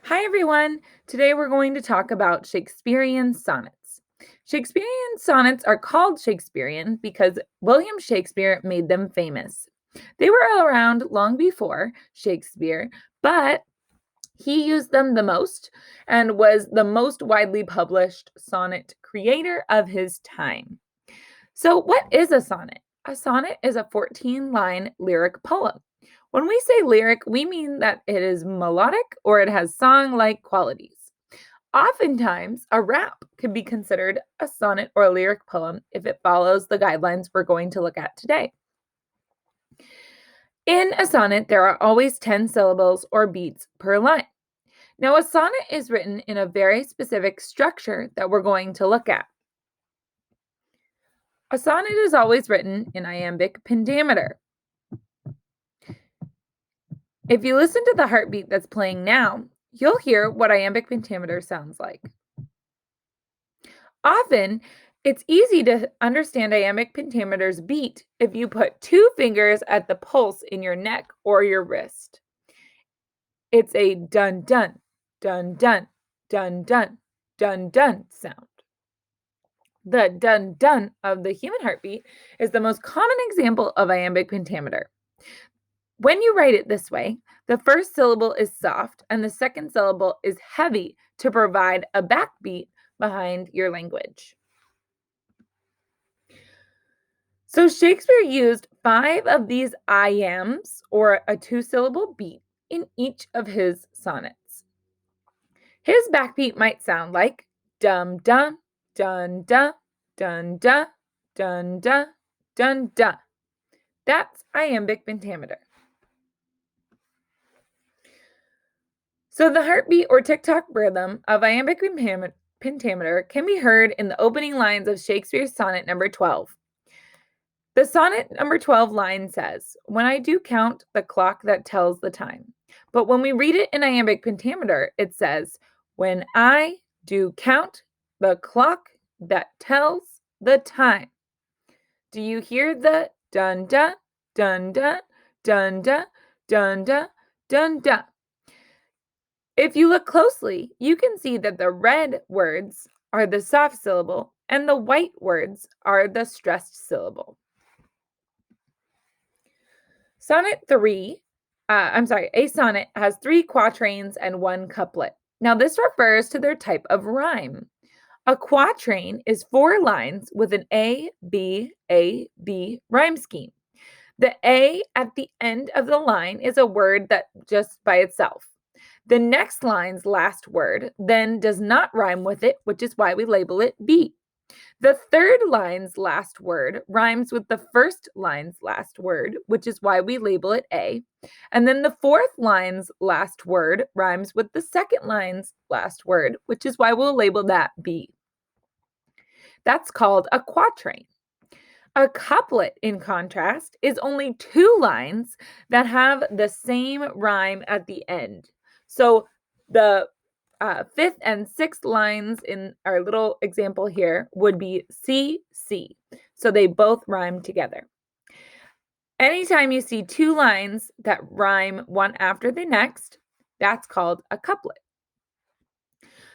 Hi, everyone. Today we're going to talk about Shakespearean sonnets. Shakespearean sonnets are called Shakespearean because William Shakespeare made them famous. They were around long before Shakespeare, but he used them the most and was the most widely published sonnet creator of his time. So, what is a sonnet? A sonnet is a 14-line lyric poem. When we say lyric, we mean that it is melodic or it has song-like qualities. Oftentimes, a rap could be considered a sonnet or a lyric poem if it follows the guidelines we're going to look at today. In a sonnet, there are always 10 syllables or beats per line. Now, a sonnet is written in a very specific structure that we're going to look at. A sonnet is always written in Iambic Pentameter. If you listen to the heartbeat that's playing now, you'll hear what Iambic Pentameter sounds like. Often, it's easy to understand Iambic Pentameter's beat if you put 2 fingers at the pulse in your neck or your wrist. It's a dun-dun, dun-dun, dun-dun, dun-dun sound. The dun-dun of the human heartbeat is the most common example of Iambic Pentameter. When you write it this way, the first syllable is soft and the second syllable is heavy to provide a backbeat behind your language. So Shakespeare used 5 of these iambs, or a 2-syllable beat, in each of his sonnets. His backbeat might sound like dum dum, dun dun, dun dun, dun dun, dun dun. That's Iambic Pentameter. So the heartbeat or tick-tock rhythm of Iambic Pentameter can be heard in the opening lines of Shakespeare's sonnet number 12. The sonnet number 12 line says, "When I do count the clock that tells the time." But when we read it in Iambic Pentameter, it says, "When I do count the clock that tells the time." Do you hear the dun-dun, dun-dun, dun-dun, dun-dun, dun-dun? If you look closely, you can see that the red words are the soft syllable and the white words are the stressed syllable. A sonnet has 3 quatrains and 1 couplet. Now, this refers to their type of rhyme. A quatrain is 4 lines with an A, B rhyme scheme. The A at the end of the line is a word that just by itself. The next line's last word then does not rhyme with it, which is why we label it B. The third line's last word rhymes with the first line's last word, which is why we label it A. And then the fourth line's last word rhymes with the second line's last word, which is why we'll label that B. That's called a quatrain. A couplet, in contrast, is only 2 lines that have the same rhyme at the end. So the 5th and 6th lines in our little example here would be C, C. So they both rhyme together. Anytime you see 2 lines that rhyme one after the next, that's called a couplet.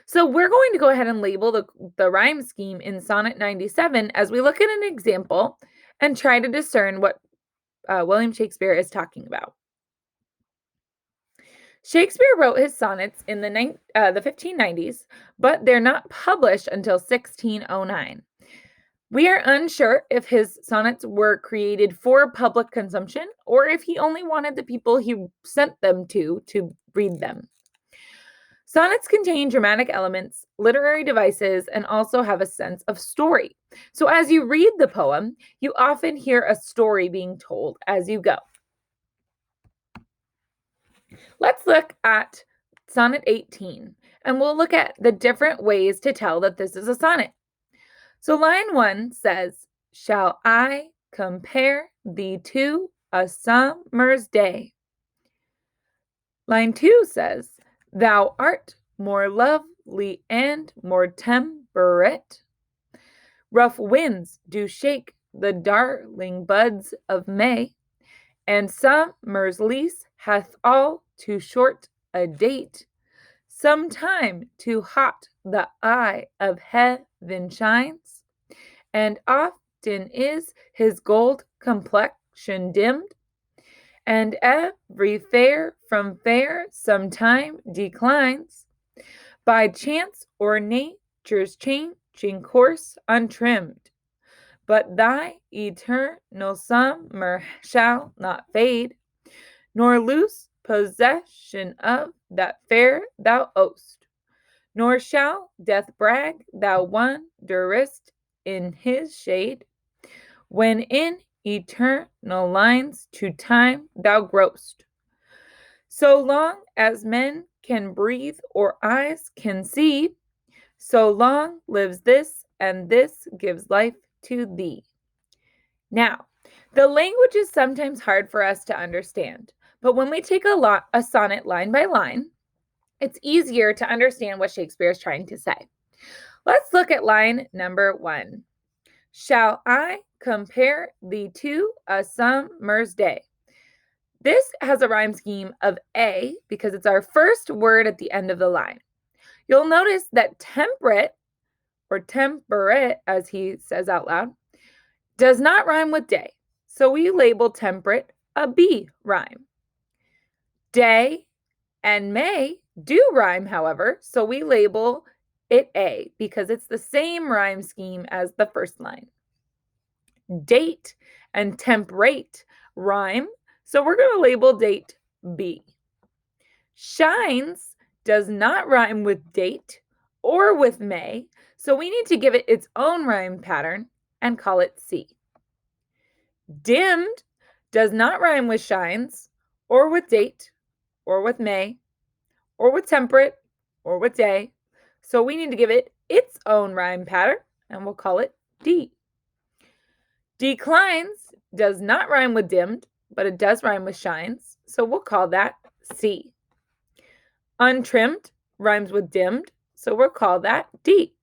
So we're going to go ahead and label the rhyme scheme in Sonnet 97 as we look at an example and try to discern what William Shakespeare is talking about. Shakespeare wrote his sonnets in the 1590s, but they're not published until 1609. We are unsure if his sonnets were created for public consumption or if he only wanted the people he sent them to read them. Sonnets contain dramatic elements, literary devices, and also have a sense of story. So as you read the poem, you often hear a story being told as you go. Let's look at Sonnet 18, and we'll look at the different ways to tell that this is a sonnet. So line 1 says, "Shall I compare thee to a summer's day?" Line 2 says, "Thou art more lovely and more temperate. Rough winds do shake the darling buds of May, and summer's lease hath all too short a date. sometime too hot the eye of heaven shines, and often is his gold complexion dimmed, and every fair from fair sometime declines, by chance or nature's changing course untrimmed. But thy eternal summer shall not fade, nor lose possession of that fair thou owest, nor shall death brag thou wanderest in his shade, when in eternal lines to time thou growest. So long as men can breathe or eyes can see, so long lives this, and this gives life to thee. Now, the language is sometimes hard for us to understand, but when we take a sonnet line by line, it's easier to understand what Shakespeare is trying to say. Let's look at line number 1. Shall I compare thee to a summer's day? This has a rhyme scheme of A because it's our first word at the end of the line. You'll notice that temperate, or temperate as he says out loud, does not rhyme with day. So we label temperate a B rhyme. Day and May do rhyme, however, so we label it A because it's the same rhyme scheme as the first line. Date and temperate rhyme, so we're going to label date B. Shines does not rhyme with date or with May, so we need to give it its own rhyme pattern and call it C. Dimmed does not rhyme with shines or with date or with May or with temperate or with day, so we need to give it its own rhyme pattern and we'll call it D. Declines does not rhyme with dimmed, but it does rhyme with shines, so we'll call that C. Untrimmed rhymes with dimmed, so we'll call that D.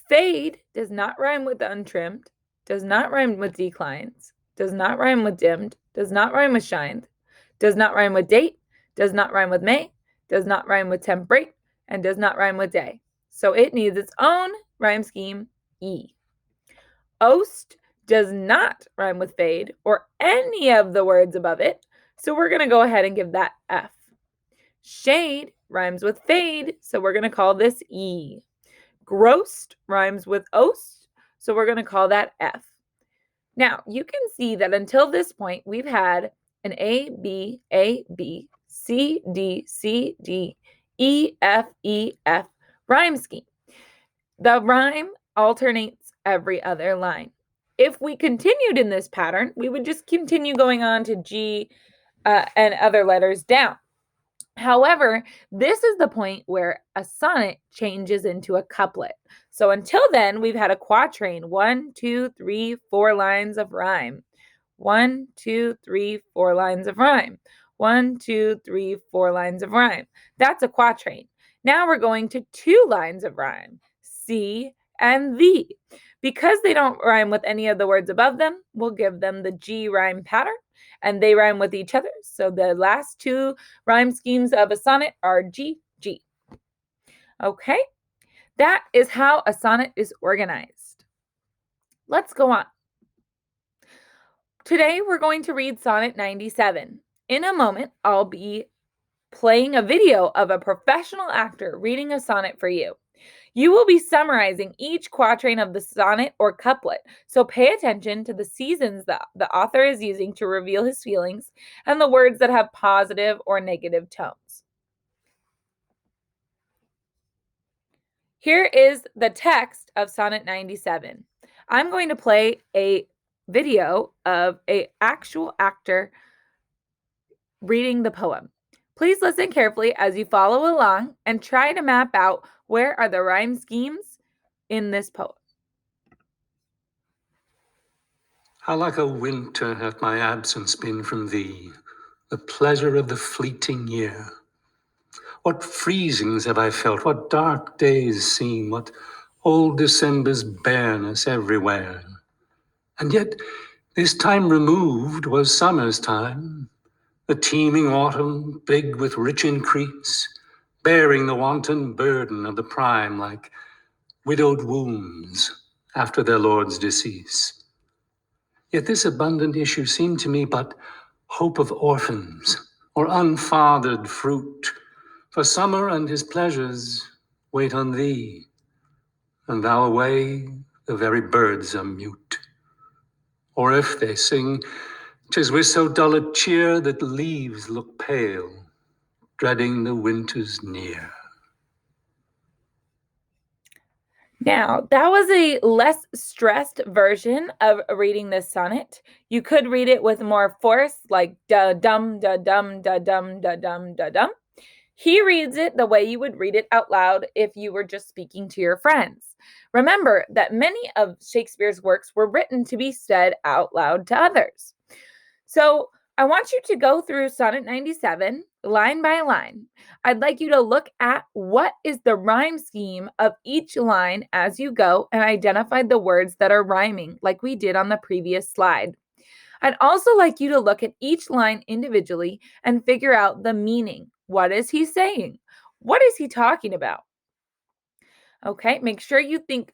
Fade does not rhyme with untrimmed, does not rhyme with declines, does not rhyme with dimmed, does not rhyme with shines, does not rhyme with date, does not rhyme with May, does not rhyme with temperate, and does not rhyme with day. So it needs its own rhyme scheme, E. Oast does not rhyme with fade or any of the words above it, so we're going to go ahead and give that F. Shade rhymes with fade, so we're going to call this E. Grossed rhymes with oast, so we're going to call that F. Now, you can see that until this point, we've had an A, B, C, D, C, D, E, F rhyme scheme. The rhyme alternates every other line. If we continued in this pattern, we would just continue going on to G and other letters down. However, this is the point where a sonnet changes into a couplet. So until then, we've had a quatrain, 1, 2, 3, 4 lines of rhyme. 1, 2, 3, 4 lines of rhyme. 1, 2, 3, 4 lines of rhyme. That's a quatrain. Now we're going to 2 lines of rhyme, C and the. Because they don't rhyme with any of the words above them, we'll give them the G rhyme pattern, and they rhyme with each other. So the last 2 rhyme schemes of a sonnet are G, G. Okay, that is how a sonnet is organized. Let's go on. Today we're going to read Sonnet 97. In a moment, I'll be playing a video of a professional actor reading a sonnet for you. You will be summarizing each quatrain of the sonnet or couplet, so pay attention to the seasons that the author is using to reveal his feelings and the words that have positive or negative tones. Here is the text of Sonnet 97. I'm going to play a video of an actual actor reading the poem. Please listen carefully as you follow along and try to map out where are the rhyme schemes in this poem. How like a winter hath my absence been from thee, the pleasure of the fleeting year. What freezings have I felt, what dark days seen, what old December's bareness everywhere. And yet this time removed was summer's time, the teeming autumn, big with rich increase, bearing the wanton burden of the prime like widowed wombs after their lord's decease. Yet this abundant issue seemed to me but hope of orphans, or unfathered fruit, for summer and his pleasures wait on thee, and thou away, the very birds are mute. Or if they sing, 'tis with so dull a cheer that leaves look pale, dreading the winter's near. Now, that was a less stressed version of reading this sonnet. You could read it with more force, like da dum da dum da dum da dum da dum. He reads it the way you would read it out loud if you were just speaking to your friends. Remember that many of Shakespeare's works were written to be said out loud to others. So I want you to go through Sonnet 97 line by line. I'd like you to look at what is the rhyme scheme of each line as you go and identify the words that are rhyming, like we did on the previous slide. I'd also like you to look at each line individually and figure out the meaning. What is he saying? What is he talking about? Okay, make sure you think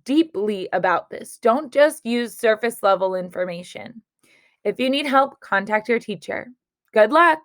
deeply about this. Don't just use surface level information. If you need help, contact your teacher. Good luck.